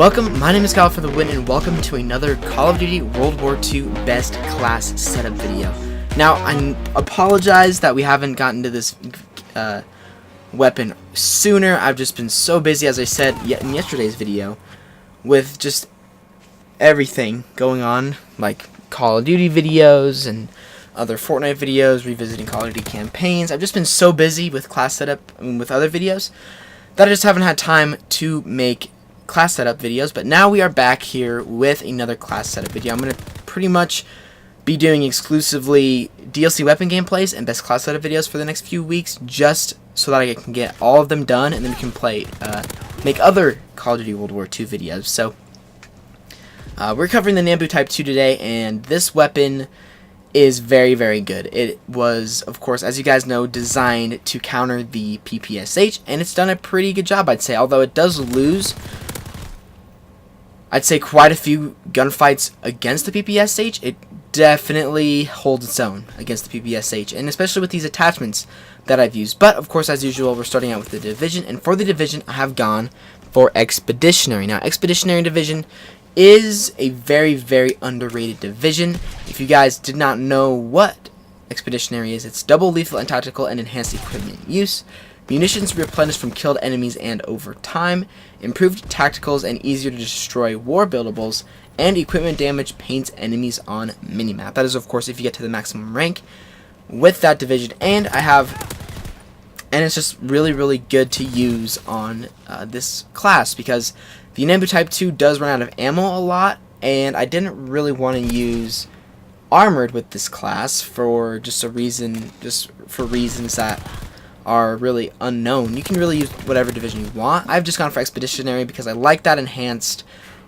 Welcome, my name is Kyle for the win, and welcome to another Call of Duty World War II Best Class Setup video. Now, I apologize that we haven't gotten to this weapon sooner. I've just been so busy, as I said in yesterday's video, with just everything going on, like Call of Duty videos and other Fortnite videos, revisiting Call of Duty campaigns. I've just been so busy with class setup, with other videos, that I just haven't had time to make class setup videos. But now we are back here with another class setup video. I'm going to pretty much be doing exclusively DLC weapon gameplays and best class setup videos for the next few weeks, just so that I can get all of them done, and then we can play, make other Call of Duty World War II videos. So we're covering the Nambu Type 2 today, and this weapon is very, very good. It was, of course, as you guys know, designed to counter the PPSH, and it's done a pretty good job, I'd say. Although it does lose, I'd say, quite a few gunfights against the PPSH, it definitely holds its own against the PPSH, and especially with these attachments that I've used. But, of course, as usual, we're starting out with the Division, and for the Division, I have gone for Expeditionary. Now, Expeditionary Division is a very, very underrated division. If you guys did not know what Expeditionary is, it's double lethal and tactical and enhanced equipment use, munitions replenished from killed enemies and over time, improved tacticals and easier to destroy war buildables, and equipment damage paints enemies on minimap. That is, of course, if you get to the maximum rank with that division. And it's just really, really good to use on this class, because the Nambu Type 2 does run out of ammo a lot, and I didn't really want to use armored with this class for reasons that are really unknown. You can really use whatever division you want. I've just gone for Expeditionary because I like that enhanced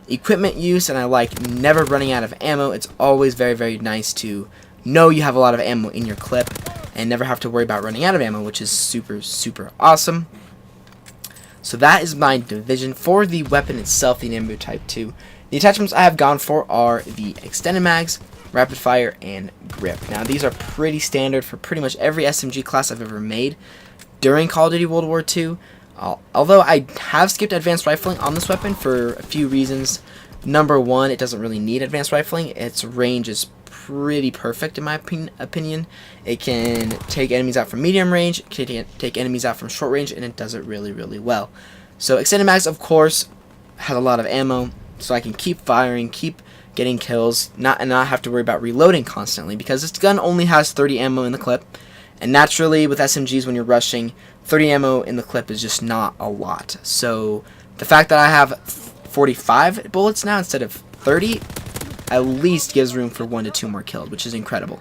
equipment use, and I like never running out of ammo. It's always very, very nice to know you have a lot of ammo in your clip and never have to worry about running out of ammo, which is super, super awesome. So that is my division. For the weapon itself, the Nambu Type 2, the attachments I have gone for are the extended mags, rapid fire, and grip. Now, these are pretty standard for pretty much every SMG class I've ever made during Call of Duty World War II. Although I have skipped advanced rifling on this weapon for a few reasons. Number one, it doesn't really need advanced rifling. Its range is pretty perfect in my opinion. It can take enemies out from medium range, it can take enemies out from short range, and it does it really, really well. So extended mags, of course, has a lot of ammo, so I can keep firing, keep getting kills, not have to worry about reloading constantly, because this gun only has 30 ammo in the clip, and naturally with SMGs, when you're rushing, 30 ammo in the clip is just not a lot. So the fact that I have 45 bullets now instead of 30 at least gives room for 1 to 2 more kills, which is incredible.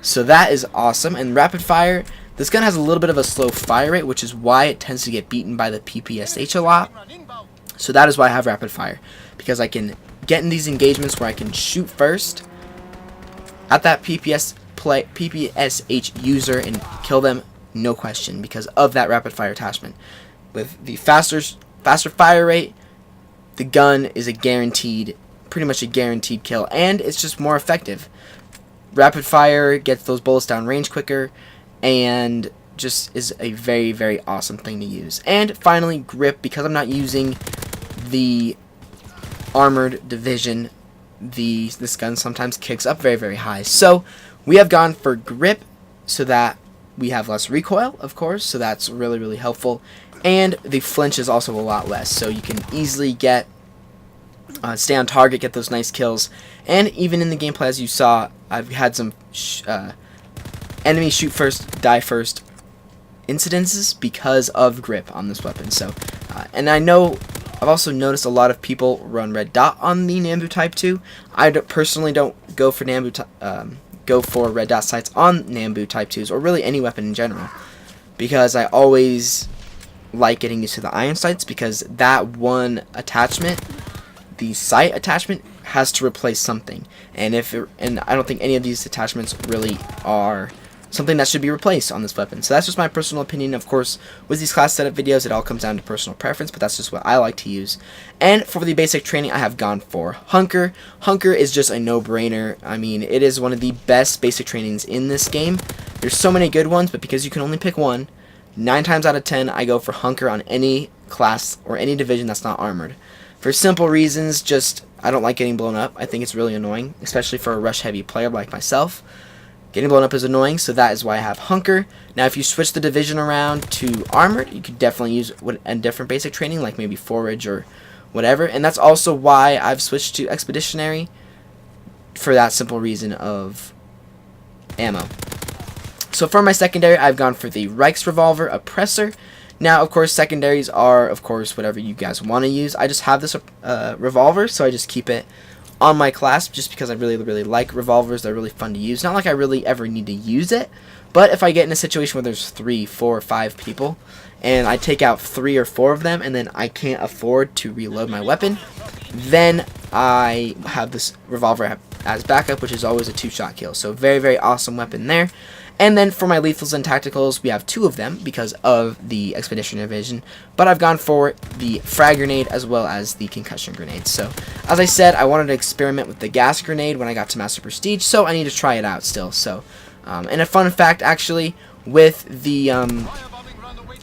So that is awesome. And rapid fire, this gun has a little bit of a slow fire rate, which is why it tends to get beaten by the PPSH a lot. So that is why I have rapid fire, because I can get in these engagements where I can shoot first at that PPSH user and kill them, no question, because of that rapid fire attachment. With the faster fire rate, the gun is pretty much a guaranteed kill, and it's just more effective. Rapid fire gets those bullets down range quicker, and just is a very, very awesome thing to use. And finally, grip, because I'm not using the armored division, this gun sometimes kicks up very, very high. So we have gone for grip so that we have less recoil, of course, so that's really, really helpful. And the flinch is also a lot less, so you can easily stay on target, get those nice kills. And even in the gameplay, as you saw, I've had some enemy shoot first, die first incidences because of grip on this weapon. So, and I know I've also noticed a lot of people run red dot on the Nambu Type 2. I personally don't go for red dot sights on Nambu Type 2s, or really any weapon in general, because I always like getting used to the iron sights, because that one attachment, the sight attachment, has to replace something, and I don't think any of these attachments really are something that should be replaced on this weapon. So that's just my personal opinion. Of course, with these class setup videos, it all comes down to personal preference, but that's just what I like to use. And for the basic training, I have gone for Hunker. Hunker is just a no-brainer. I mean, it is one of the best basic trainings in this game. There's so many good ones, but because you can only pick one, 9 times out of 10, I go for Hunker on any class or any division that's not armored. for simple reasons. Just I don't like getting blown up. I think it's really annoying, especially for a rush heavy player like myself. Getting blown up is annoying, so that is why I have Hunker. Now, if you switch the division around to Armored, you could definitely use a different basic training, like maybe Forage or whatever. And that's also why I've switched to Expeditionary, for that simple reason of ammo. So for my secondary, I've gone for the Reichs Revolver Oppressor. Now, of course, secondaries are, of course, whatever you guys want to use. I just have this revolver, so I just keep it on my class just because I really like revolvers. They're really fun to use. Not like I really ever need to use it, but if I get in a situation where there's 3, 4, 5 people and I take out 3 or 4 of them and then I can't afford to reload my weapon, then I have this revolver as backup, which is always a 2-shot kill. So very awesome weapon there. And then for my lethals and tacticals, we have 2 of them because of the Expedition Division. But I've gone for the frag grenade as well as the concussion grenade. So, as I said, I wanted to experiment with the gas grenade when I got to Master Prestige, so I need to try it out still. So, and a fun fact, actually, with the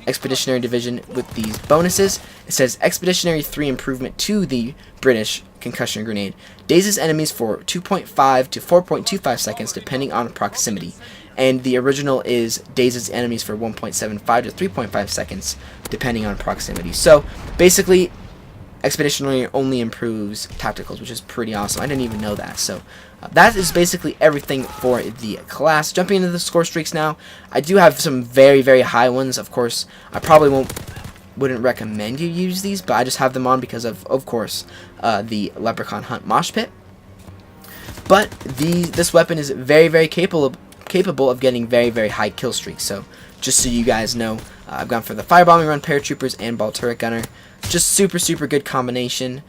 Expeditionary Division, with these bonuses, it says Expeditionary 3 improvement to the British concussion grenade. Dazes enemies for 2.5 to 4.25 seconds depending on proximity. And the original is dazes enemies for 1.75 to 3.5 seconds depending on proximity. So basically, Expeditionary only improves tacticals, which is pretty awesome. I didn't even know that. So that is basically everything for the class. Jumping into the score streaks now, I do have some very high ones. Of course, I probably wouldn't recommend you use these, but I just have them on because of course, the Leprechaun Hunt Mosh Pit. But this weapon is very capable of getting very high kill streaks. So just so you guys know, I've gone for the Firebombing Run Paratroopers and Ball Turret Gunner. Just super good combination.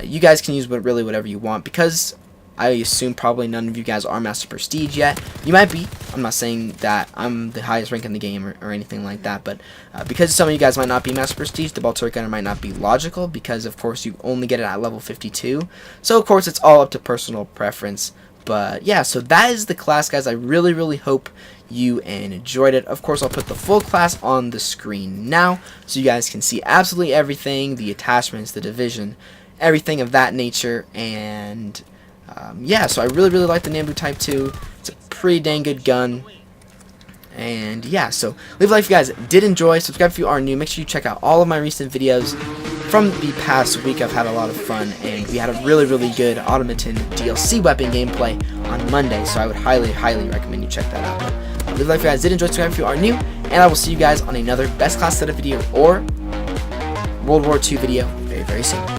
You guys can use really whatever you want, because I assume probably none of you guys are Master Prestige yet. You might be. I'm not saying that I'm the highest rank in the game or anything like that, but because some of you guys might not be Master Prestige, the Ball Turret Gunner might not be logical, because of course you only get it at level 52. So of course it's all up to personal preference. But yeah, so that is the class, guys. I really hope you enjoyed it. Of course, I'll put the full class on the screen now, so you guys can see absolutely everything, the attachments, the division, everything of that nature. And yeah, so I really like the Nambu Type 2. It's a pretty dang good gun. And yeah, so leave a like if you guys did enjoy. Subscribe if you are new. Make sure you check out all of my recent videos. From the past week, I've had a lot of fun, and we had a really good Automaton DLC weapon gameplay on Monday, so I would highly recommend you check that out. Leave a like if you guys did enjoy, subscribe if you are new, and I will see you guys on another Best Class Setup video or World War II video very soon.